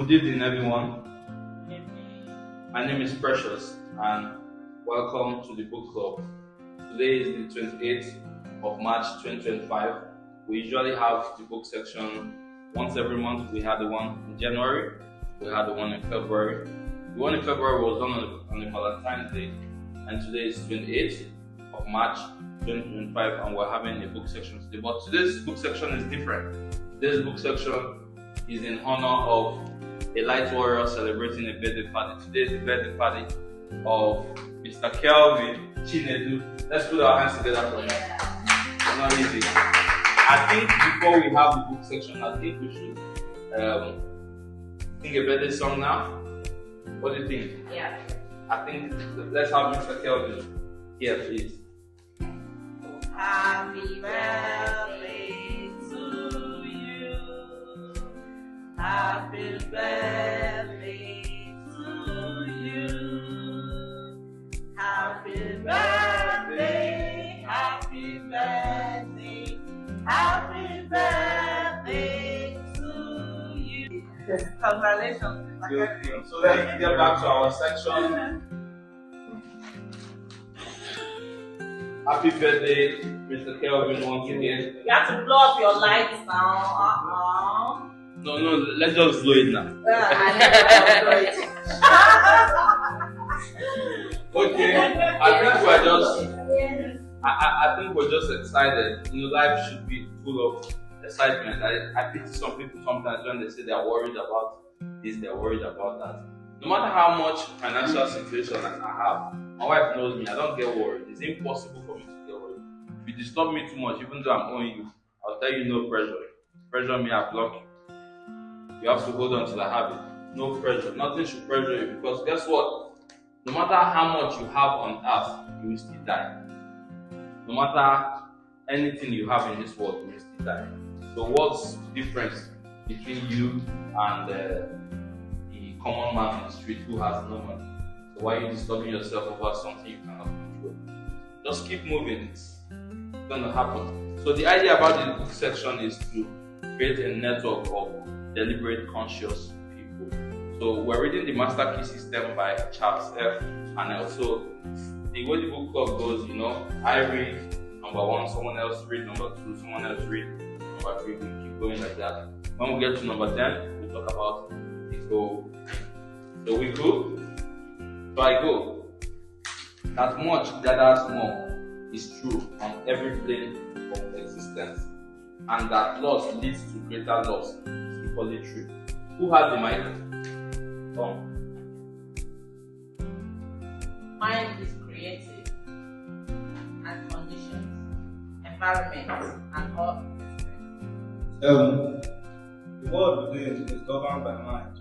Good evening, everyone. My name is Precious, and welcome to the book club. Today is the 28th of March 2025. We usually have the book section once every month. We had the one in January, we had the one in February. The one in February was done on the Valentine's Day, and today is 28th of March 2025, and we're having a book section today. But today's book section is different. Today's book section is in honor of a light warrior celebrating a birthday party. Today is the birthday party of Mr. Kelvin Chinedu. Let's put our hands together for him. It's not easy. I think before we have the book section, I think we should sing a birthday song now. What do you think? Yeah. I think let's have Mr. Kelvin here, please. Happy birthday to you. Happy birthday to you. Happy birthday, happy birthday, happy birthday to you. Congratulations. Good. So let's get back to our section. Happy birthday, Mr. Kelvin, once again. You have to blow up your lights now. No, let's just blow it now. Okay, I think we're just excited. You know, life should be full of excitement. I pity some people sometimes when they say they're worried about this, they're worried about that. No matter how much financial situation I have, my wife knows me, I don't get worried. It's impossible for me to get worried. If you disturb me too much, even though I'm owing you, I'll tell you no pressure. Pressure me, I block you. You have to hold on till I have it. No pressure. Nothing should pressure you, because guess what? No matter how much you have on earth, you will still die. No matter anything you have in this world, you will still die. So what's the difference between you and the common man on the street who has no money? So why are you disturbing yourself over something you cannot control? Just keep moving. It's gonna happen. So the idea about the book section is to create a network of deliberate, conscious people. So we're reading the Master Key System by Charles F. Hannel. So the way the book club goes, you know, I read number 1, someone else read number 2, someone else read number 3. We keep going like that. When we get to number 10, we talk about the goal. So we go. So I go. That much gathers more is true on every plane of existence, and that loss leads to greater loss is equally true. Who has the mic? Tom. Mind is creative, and conditions, environment, and all The world within is governed by mind.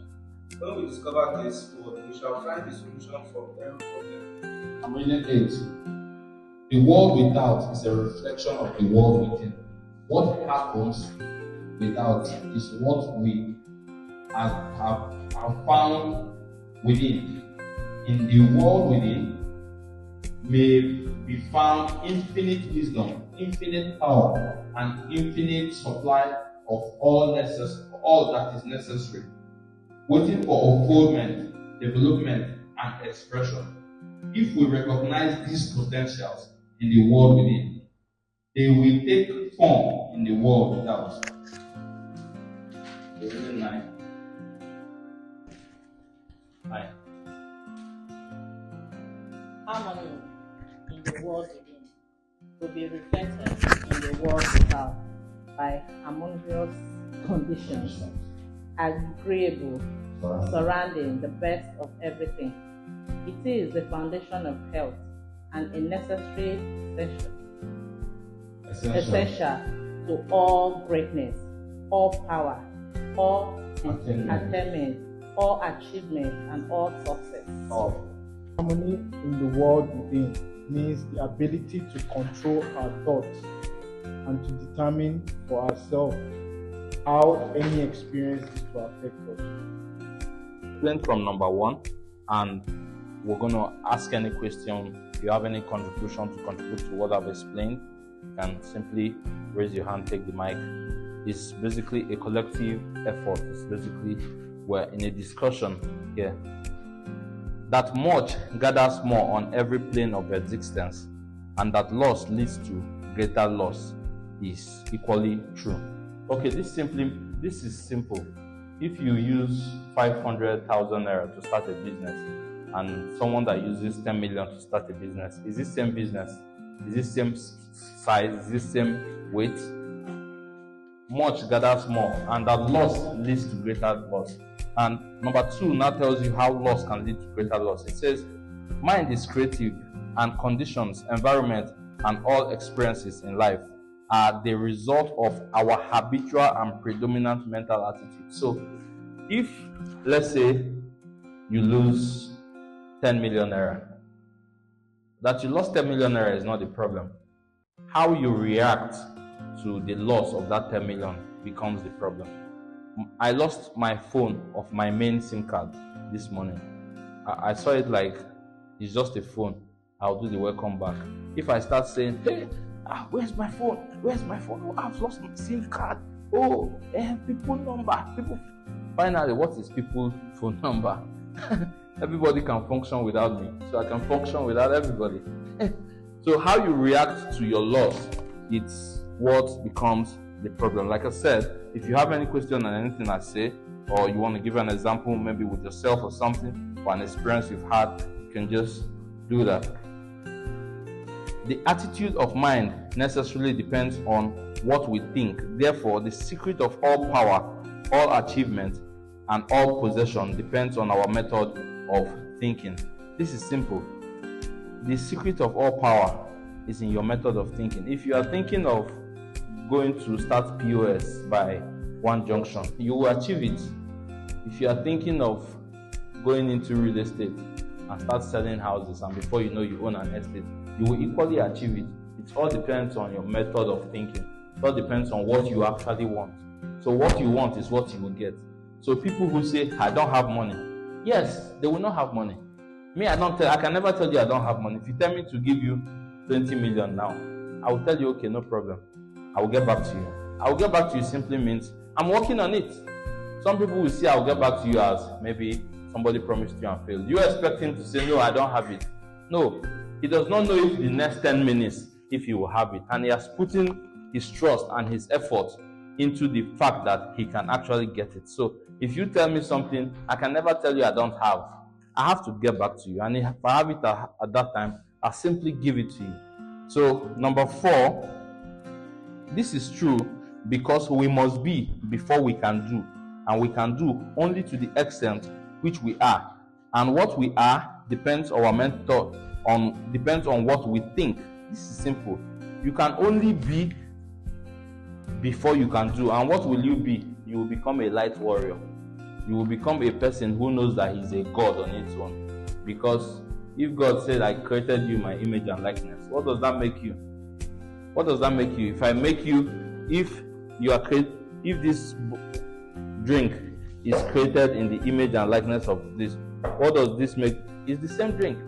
When we discover this world, we shall find the solution for every problem. I'm reading 8. The world without is a reflection of the world within. What happens without is what we have found within. In the world within may be found infinite wisdom, infinite power, and infinite supply of all that is necessary, waiting for unfoldment, development, and expression. If we recognize these potentials in the world within, they will take form in the world without. Reading 9. harmony in the world within will be reflected in the world without by harmonious conditions, agreeable surrounding the best of everything. It is the foundation of health and a necessary essential to all greatness, all power, all attainment, all achievement, and all success. Harmony in the world within means the ability to control our thoughts and to determine for ourselves how any experience is to affect us. Learn from number 1, and we're going to ask any question. If you have any contribution to contribute to what I've explained, you can simply raise your hand, take the mic. It's basically a collective effort. It's basically we're in a discussion here, that much gathers more on every plane of existence, and that loss leads to greater loss is equally true. Okay, this is simple. If you use 500,000 naira to start a business, and someone that uses 10 million to start a business, is this same business? Is this same size? Is this same weight? Much gathers more, and that loss leads to greater loss. And number 2 now tells you how loss can lead to greater loss. It says, mind is creative, and conditions, environment, and all experiences in life are the result of our habitual and predominant mental attitude. So, if, let's say, you lose 10 million naira, that you lost 10 million naira is not the problem. How you react to the loss of that 10 million becomes the problem. I lost my phone of my main SIM card this morning. I saw it like it's just a phone. I'll do the welcome back. If I start saying, hey, where's my phone? Where's my phone? Oh, I've lost my SIM card. Oh, people number. People. Finally, what is people's phone number? Everybody can function without me, so I can function without everybody. So how you react to your loss, it's what becomes the problem. Like I said, if you have any question on anything I say, or you want to give an example, maybe with yourself or something, or an experience you've had, you can just do that. The attitude of mind necessarily depends on what we think. Therefore, the secret of all power, all achievement, and all possession depends on our method of thinking. This is simple. The secret of all power is in your method of thinking. If you are thinking of going to start POS by one junction, you will achieve it. If you are thinking of going into real estate and start selling houses, and before you know you own an estate, you will equally achieve it. It all depends on your method of thinking. It all depends on what you actually want. So what you want is what you will get. So people who say, I don't have money, yes, they will not have money. Me, I can never tell you I don't have money. If you tell me to give you 20 million now, I will tell you, okay, no problem. I will get back to you. I will get back to you simply means I'm working on it. Some people will say I will get back to you as maybe somebody promised you and failed. You expect him to say, no, I don't have it. No, he does not know if the next 10 minutes, if he will have it. And he has put in his trust and his effort into the fact that he can actually get it. So if you tell me something, I can never tell you I don't have. I have to get back to you. And if I have it at that time, I'll simply give it to you. So number 4, this is true because we must be before we can do. And we can do only to the extent which we are. And what we are depends on what we think. This is simple. You can only be before you can do. And what will you be? You will become a light warrior. You will become a person who knows that he's a god on its own. Because if God said, I created you my image and likeness, what does that make you? What does that make you? If I make you, if this drink is created in the image and likeness of this, what does this make? It's the same drink.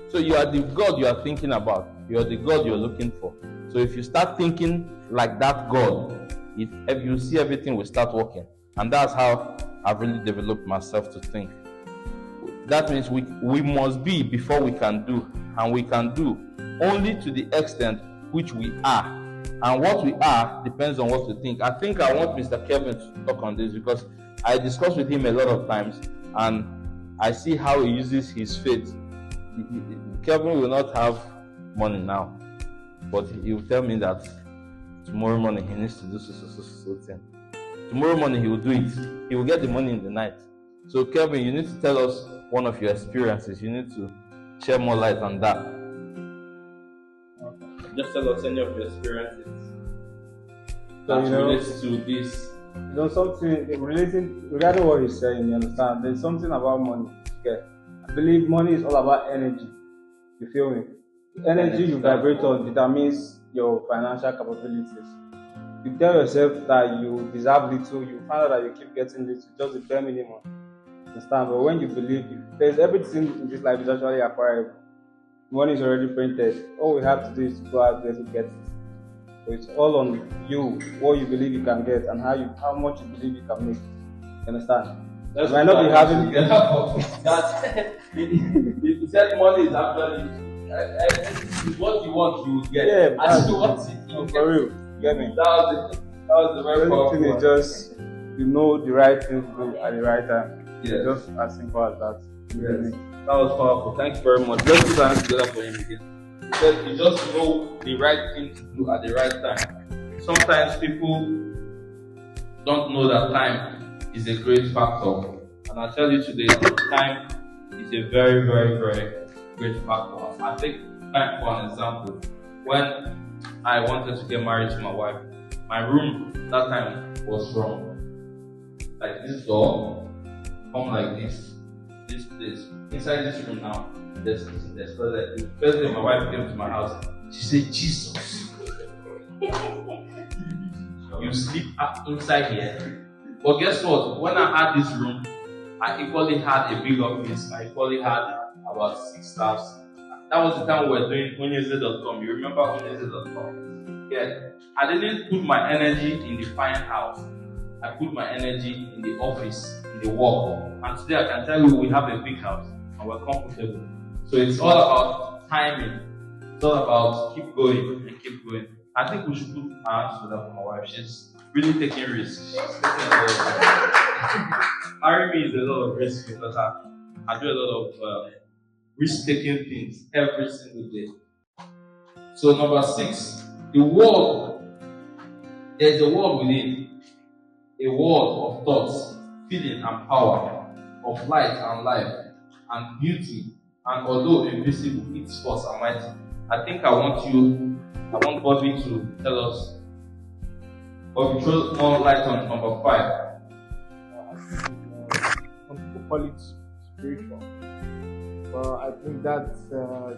So you are the God you are thinking about. You are the God you're looking for. So if you start thinking like that God, if you see, everything will start working. And that's how I've really developed myself to think. That means we must be before we can do. And we can do only to the extent which we are. And what we are depends on what we think. I think I want Mr. Kevin to talk on this because I discuss with him a lot of times and I see how he uses his faith. Kevin will not have money now, but he will tell me that tomorrow morning he needs to do so thing. Tomorrow morning he will do it. He will get the money in the night. So Kevin, you need to tell us one of your experiences. You need to share more light on that. Okay. Just tell us any of your experiences that relates to this. Something regarding what you're saying, you understand? There's something about money. Okay. I believe money is all about energy. You feel me? The energy you vibrate on determines your financial capabilities. You tell yourself that you deserve little, you find out that you keep getting little, just the bare minimum. Understand? But when you believe, there's everything in this life is actually acquirable. Money is already printed. All we have to do is to go out there to get it. So it's all on you, what you believe you can get, and how much you believe you can make. You understand? Let's might not be having that. He said money is actually what you want, you will get. Yeah, Actually, what you for real. You get me? That was the very powerful Everything one. is just you know the right thing to do at the right time. Yes. Just as simple as that. Yes. That was powerful. Thank you very much. Let's put our hands together for him again. He said you just know the right thing to do at the right time. Sometimes people don't know that time is a great factor. And I'll tell you today, time is a very, very, very great factor. I take time for an example. When I wanted to get married to my wife, my room that time was from like this door, come like this place. Inside this room now, there's toilet. The first day my wife came to my house, she said, Jesus, you sleep inside here. But guess what? When I had this room, I equally had a big office. I equally had about 6 staffs. That was the time we were doing ONYEZE.com. You remember ONYEZE.com? Yeah. I didn't put my energy in the fine house. I put my energy in the office, in the work. And today I can tell you we have a big house and we're comfortable. So it's all about timing. It's all about keep going and keep going. I think we should put our hands together for my wife. She's really taking risks. She's taking a lot of risks. Marrying me is a lot of risk because I do a lot of risk-taking things every single day. So number 6, the world. There's a world within, a world of thoughts, feeling and power, of light and life, and beauty, and although invisible, its force and mighty. I think I want Bobby to tell us, or throw more light on number 5. Some people call it spiritual, but I think that's the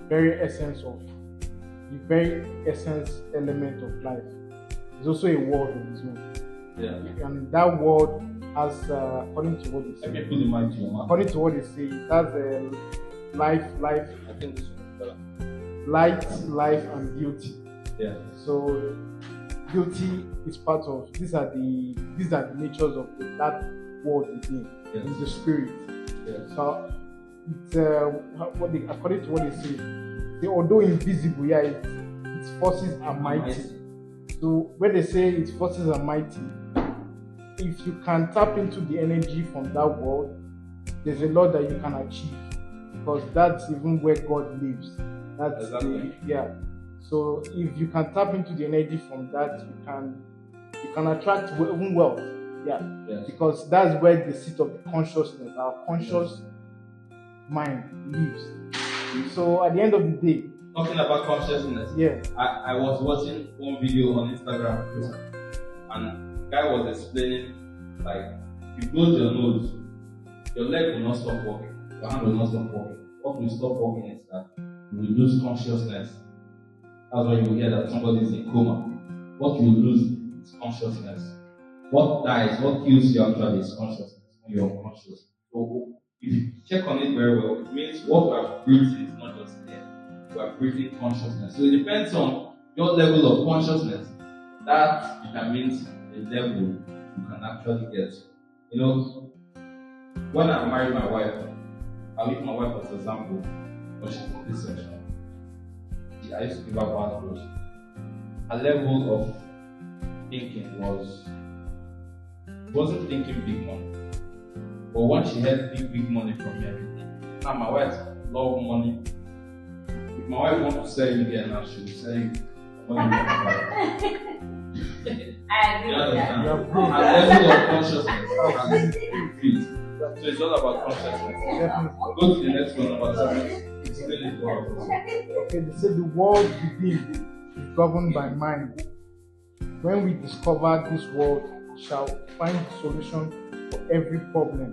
very essence element of life. It's also a world on its own. Yeah. And that world has, according to what they say, according to what they say, it has life. I think this one is better. Light, life, and beauty. Yeah. So beauty is part of these are the natures of that world within. Yes. It's the spirit. Yes. So it's according to what they say, although invisible, its forces are mighty. So when they say its forces are mighty, if you can tap into the energy from that world, there's a lot that you can achieve, because that's even where God lives. That's exactly. So if you can tap into the energy from that, you can attract even wealth. Yes. Because that's where the seat of the consciousness, our conscious mind lives. So at the end of the day, talking about consciousness, I was watching one video on Instagram and the guy was explaining, like, if you close your nose, your leg will not stop working, your hand will not stop working. What will stop working is that you will lose consciousness. That's why you will hear that somebody is in coma. What you will lose is consciousness. What dies, what kills you actually is consciousness when you're unconscious. So if you check on it very well, it means what we are breathing is not just air. We are breathing consciousness. So it depends on your level of consciousness. That determines the level you can actually get. You know, when I married my wife, I'll use my wife as an example, but she's in this section. I used to give her bad clothes. Her level of thinking wasn't thinking big money. But when she had big money from me, everything. Now my wife love money. If my wife wants to sell you there now, she will sell you what you want to buy. I agree with that. Her level of consciousness has increased. So it's all about consciousness. Go to the next one, number 7. It's really important. Okay, they say the world within is governed by mind. When we discover this world, we shall find the solution for every problem,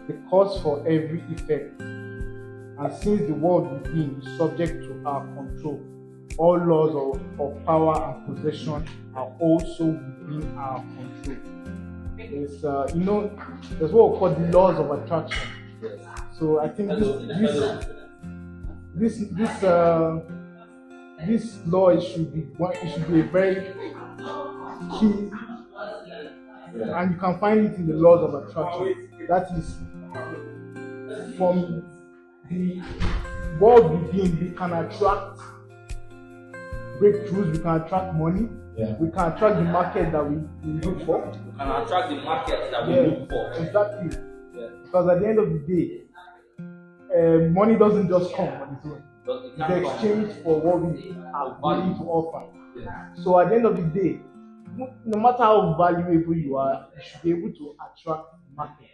the cause for every effect. And since the world within is subject to our control, all laws of power and possession are also within our control. There's, there's what we call the laws of attraction. So I think this law should be a very key. and you can find it in the laws of attraction. That is, from the world within, we can attract breakthroughs, we can attract money, we can attract the market that we look for. We can attract the market that we look for. Exactly. Because at the end of the day, money doesn't just come on its own. It's exchanged for what we are willing to offer. So at the end of the day, no matter how valuable you are, you should be able to attract the market.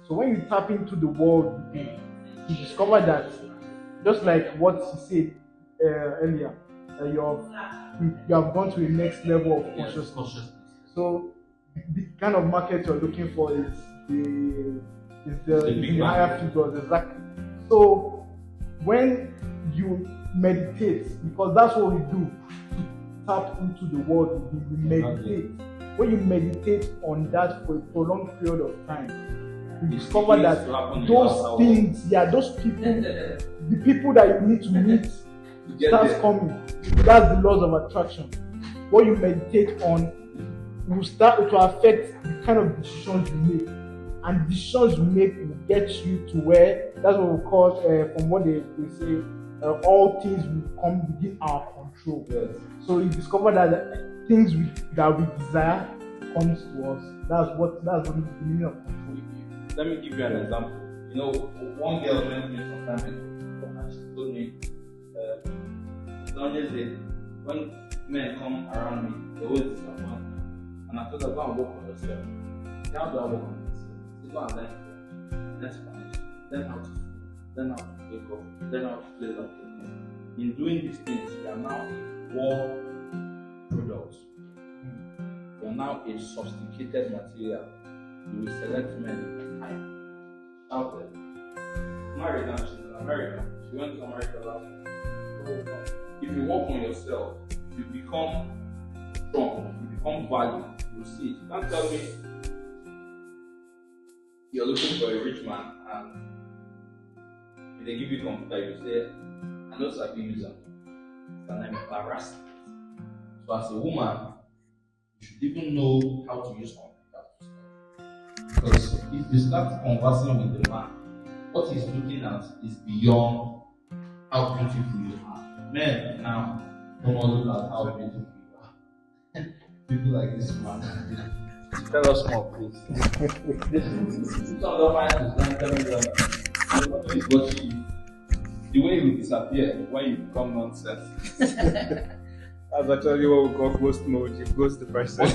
So when you tap into the world within, you discover that, just like what he said earlier, you have gone to a next level of consciousness. So the kind of market you're looking for is the higher figures, exactly. So when you meditate, because that's what we do to tap into the world, we meditate. When you meditate on that for a prolonged period of time, you discover that those things, those people, the people that you need to meet starts coming. That's the laws of attraction. What you meditate on will start to affect the kind of decisions you make, and the decisions you make will get you to where, that's what we call, from what they say, all things will come within our control. So you discover that things that we desire comes to us. That's the meaning of control. Let me give you an example. You know, one girl met me sometime ago, and she told me, ONYEZE, when men come around me, they always disappoint me. And I told her, go and work on yourself. How do I work on myself? She go and learn Spanish, learn how to speak, learn how to wake up, learn how to play that game. In doing these things, you are now a war product. You are now a sophisticated material. You will select men out there. Married now, she's in America. She went to America last week. So, if you work on yourself, you become strong, you become valued. You see it. You can't tell me you're looking for a rich man and if they give you a computer, you say, I know Sabi use them. And I'm embarrassed. So as a woman, you should even know how to use computer. Because if you start conversing with the man, what he's looking at is beyond how beautiful you are. Men now don't want to look at how beautiful you are. People like this man. Tell us more, please. Some of the man is telling them, what is what you, the way you disappear when you become nonsense. That's actually what we call ghost mode. You ghost the person.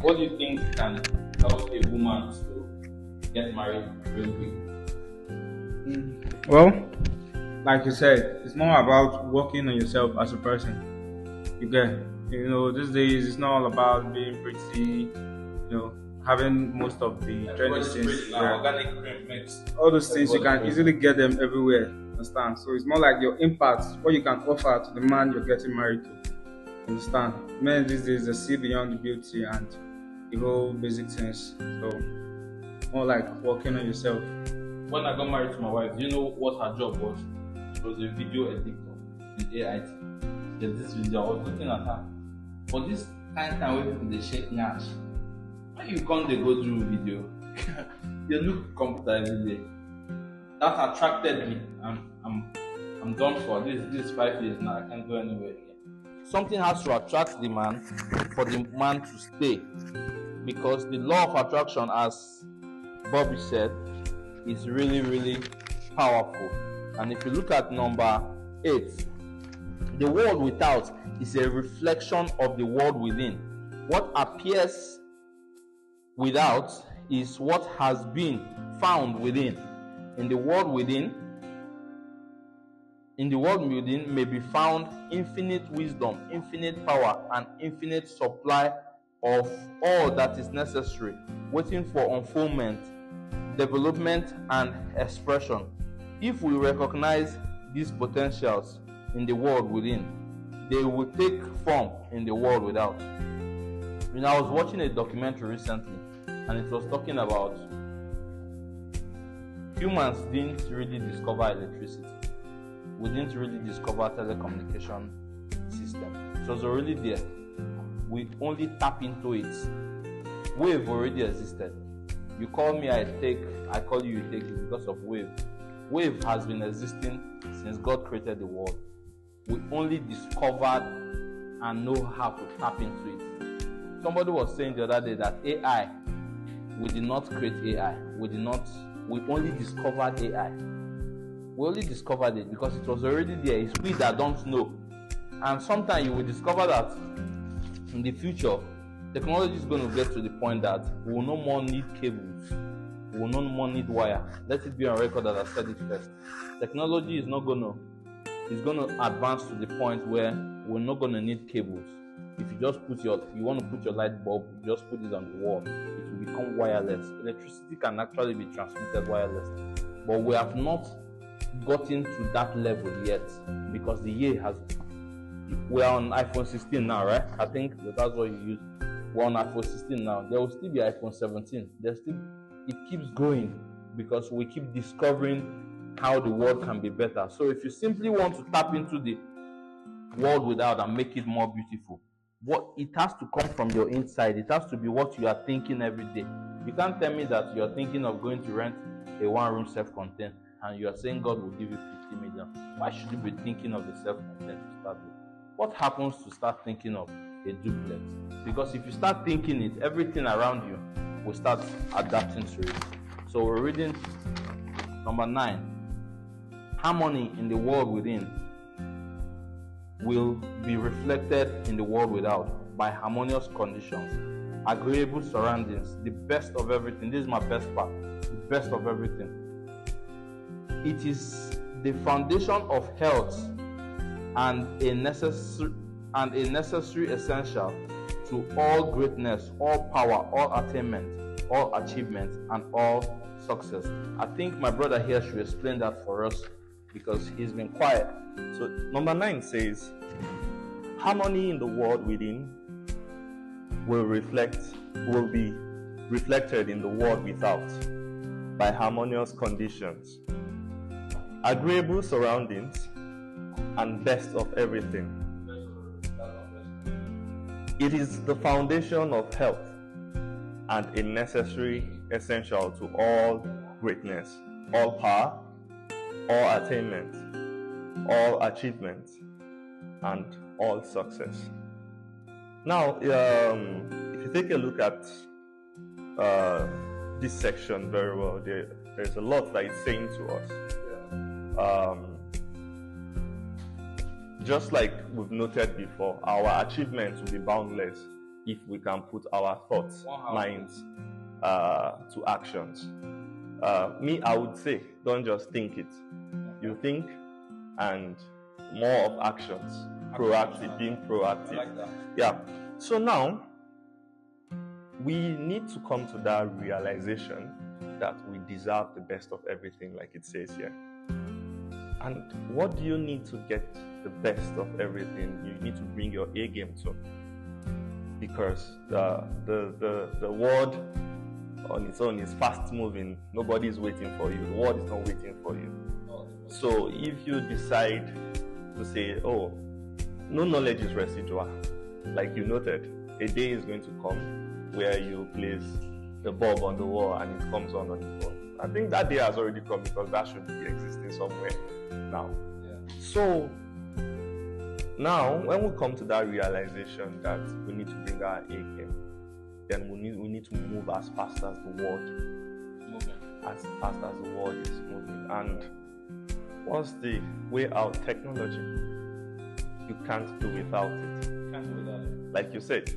What do you think can help a woman to get married real quick? Well, like you said, it's more about working on yourself as a person. You get, these days it's not all about being pretty, having most of the trendy things. Organic cream mix. All those things you can easily get them everywhere. Understand? So it's more like your impact, what you can offer to the man you're getting married to. Understand? Men these days they see beyond the beauty and the whole basic things. So more like working on yourself. When I got married to my wife, do you know what her job was? She was a video editor with AIT. There's this video, I was looking at her. For this kind of time where people they shake nash, when you come they go through video, you look computer every day. That attracted me. I'm done for this 5 years now. I can't go anywhere again. Something has to attract the man for the man to stay, because the law of attraction, as Bobby said, is really, really powerful. And if you look at number 8, the world without is a reflection of the world within. What appears without is what has been found within. In the world within may be found infinite wisdom, infinite power, and infinite supply of all that is necessary, waiting for unfoldment, development, and expression. If we recognize these potentials in the world within, they will take form in the world without. I was watching a documentary recently, and it was talking about humans didn't really discover electricity. We didn't really discover telecommunication system. It was already there. We only tap into it Wave already existed. You call me, I call you, you take it because of wave. Wave has been existing since God created the world. We only discovered and know how to tap into it. Somebody was saying the other day that AI, we did not create AI. We only discovered AI. We only discovered it because it was already there. It's we that don't know. And sometimes you will discover that in the future, technology is going to get to the point that we will no more need cables. We will no more need wire. Let it be on record that I said it first. Technology is going to advance to the point where we're not going to need cables. If you just you want to put your light bulb, you just put it on the wall. It will become wireless. Electricity can actually be transmitted wirelessly. But we have not gotten to that level yet because the year we're on iPhone 16 now, right? I think that's what you use. We're on iPhone 16 now. There will still be iPhone 17. It keeps growing because we keep discovering how the world can be better. So if you simply want to tap into the world without and make it more beautiful, it has to come from your inside. It has to be what you are thinking every day. You can't tell me that you're thinking of going to rent a one-room self-contained and you are saying God will give you 50 million. Why should you be thinking of the self-contained to start with? What happens to start thinking of a duplex? Because if you start thinking it, everything around you will start adapting to it. So we're reading number 9. Harmony in the world within will be reflected in the world without by harmonious conditions, agreeable surroundings, the best of everything. This is my best part. The best of everything. It is the foundation of health and a necessary essential to all greatness, all power, all attainment, all achievement, and all success. I think my brother here should explain that for us because he's been quiet. So number 9 says, harmony in the world within will be reflected in the world without by harmonious conditions, agreeable surroundings, and best of everything. It is the foundation of health and a necessary essential to all greatness, all power, all attainment, all achievement, and all success. Now, if you take a look at this section very well, there's a lot that it's saying to us. Just like we've noted before, our achievements will be boundless if we can put our thoughts, minds to actions. I would say, don't just think it. You think, and more of actions. Proactive, being proactive. I like that. Yeah. So now, we need to come to that realization that we deserve the best of everything, like it says here. And what do you need to get the best of everything? You need to bring your A game to. Because the world on its own is fast moving. Nobody is waiting for you. The world is not waiting for you. So if you decide to say, oh, no knowledge is residual, like you noted, a day is going to come where you place the bulb on the wall and it comes on its own. I think that day has already come because that should be existing somewhere now. Yeah. So now, when we come to that realization that we need to bring our A game, then we need to move as fast as the world is moving. And what's the way out? Technology. You can't do without it. Like you said,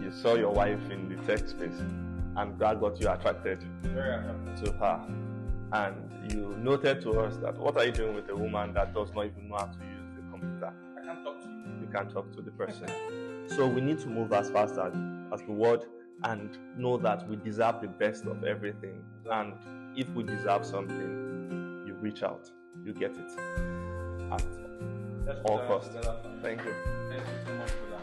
you saw your wife in the tech space, and that got you attracted to her. And you noted to us that what are you doing with a woman that does not even know how to use the computer? I can't talk to you. You can't talk to the person. So we need to move as fast as the world and know that we deserve the best of everything. And if we deserve something, you reach out, you get it at all costs. Thank you. Thank you so much for that.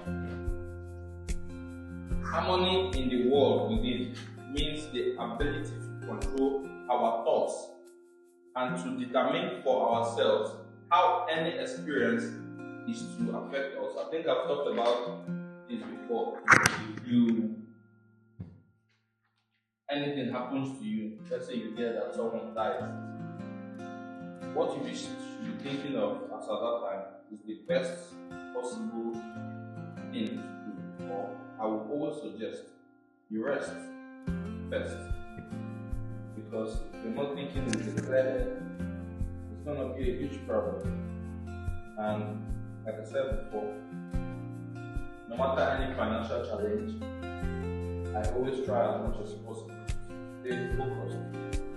Harmony in the world within means the ability to control our thoughts and to determine for ourselves how any experience is to affect us. I think I've talked about this before. Anything happens to you, let's say you hear that someone dies, what you should be thinking of as at that time is the best possible thing to do. Or I would always suggest you rest first. Because if you're not thinking in the clear head, it's going to be a huge problem. And like I said before, no matter any financial challenge, I always try as much as possible to stay focused.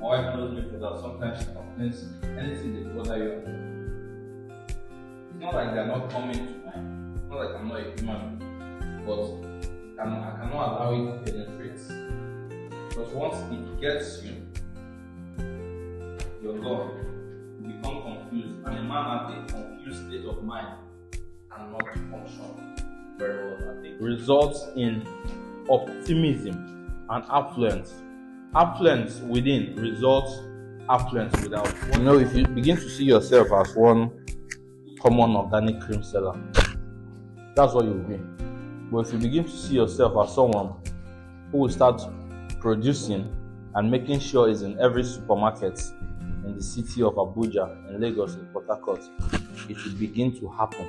My wife knows me for that. Sometimes she complains anything that bother you. It's not like they're not coming to mind. It's not like I'm not a human being, but I cannot allow it to penetrate. Because once it gets you, you're gone. You become confused, and a man at a confused state of mind cannot function very well. I think results in optimism and affluence. Affluence within results affluence without. You know, if you begin to see yourself as one common organic cream seller, that's what you'll be. But if you begin to see yourself as someone who will start producing and making sure it's in every supermarket in the city of Abuja, in Lagos, in Port Harcourt, it will begin to happen.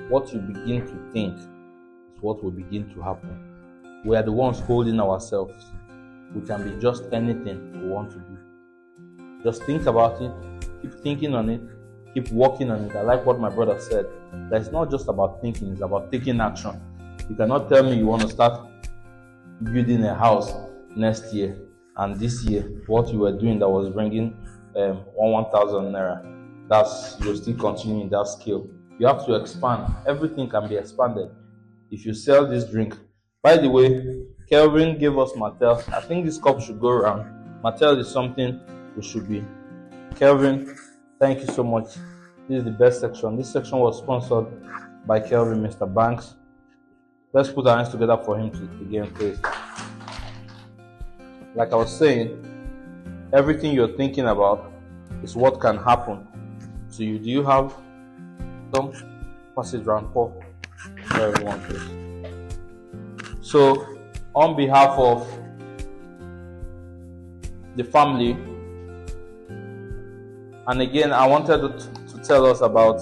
What you begin to think is what will begin to happen. We are the ones holding ourselves. We can be just anything we want to do. Just think about it, keep thinking on it, keep working on it. I like what my brother said, that it's not just about thinking, it's about taking action. You cannot tell me you want to start building a house next year, and this year what you were doing that was bringing 1,000 naira, that's, you're still continuing that skill. You have to expand. Everything can be expanded. If you sell this drink, by the way, Kelvin gave us Mattel. I think this cup should go around. Mattel is something we should be. Kelvin, thank you so much. This is the best section. This section was sponsored by Kelvin, Mr. Banks. Let's put our hands together for him to begin, please. Like I was saying, everything you're thinking about is what can happen to you. Do you have some? Pass it round, Paul, for everyone, please. So, on behalf of the family, and again, I wanted to tell us about.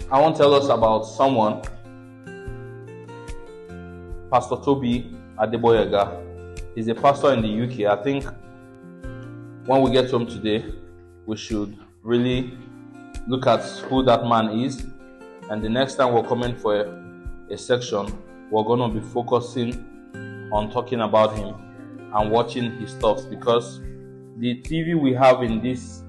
I want to tell us about someone, Pastor Toby Adeboyega. He's a pastor in the UK. I think when we get home today, we should really look at who that man is. And the next time we're coming for a section, we're going to be focusing on talking about him and watching his stuff, because the TV we have in this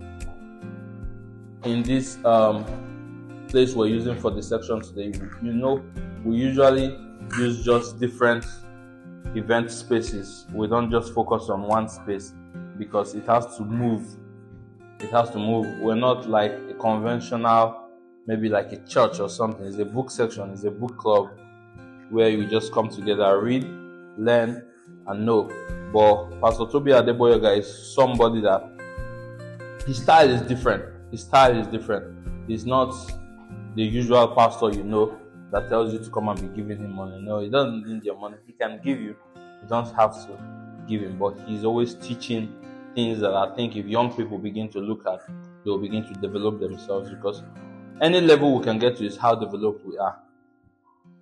place we're using for the section today, you know, we usually use just different event spaces. We don't just focus on one space because it has to move. It has to move. We're not like a conventional, maybe like a church or something. It's a book section, it's a book club where you just come together, read, learn, and know. But Pastor Toby Adeboyega is somebody that his style is different. His style is different. He's not the usual pastor, you know, that tells you to come and be giving him money. No, he doesn't need your money. He can give you. You don't have to give him. But he's always teaching things that I think if young people begin to look at, they'll begin to develop themselves, because any level we can get to is how developed we are.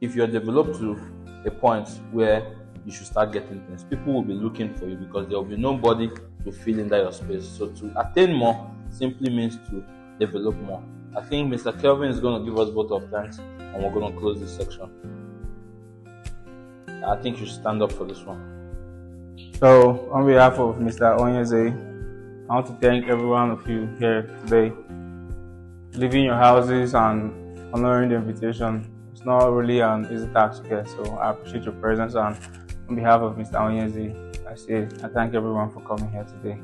If you're developed to a point where you should start getting things, people will be looking for you because there will be nobody to fill in that your space. So to attain more simply means to develop more. I think Mr. Kelvin is going to give us vote of thanks, and we're going to close this section. I think you should stand up for this one. So, on behalf of Mr. ONYEZE, I want to thank every one of you here today. Leaving your houses and honoring the invitation, it's not really an easy task to get, so I appreciate your presence. And on behalf of Mr. ONYEZE, I thank everyone for coming here today.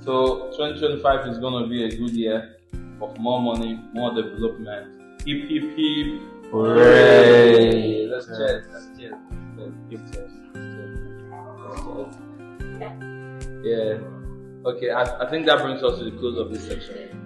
So 2025 is going to be a good year of more money, more development. Hip, hip, hip. Hooray! Let's cheers. Let's cheers. Cheers. Yeah. Okay, I think that brings us to the close of this section.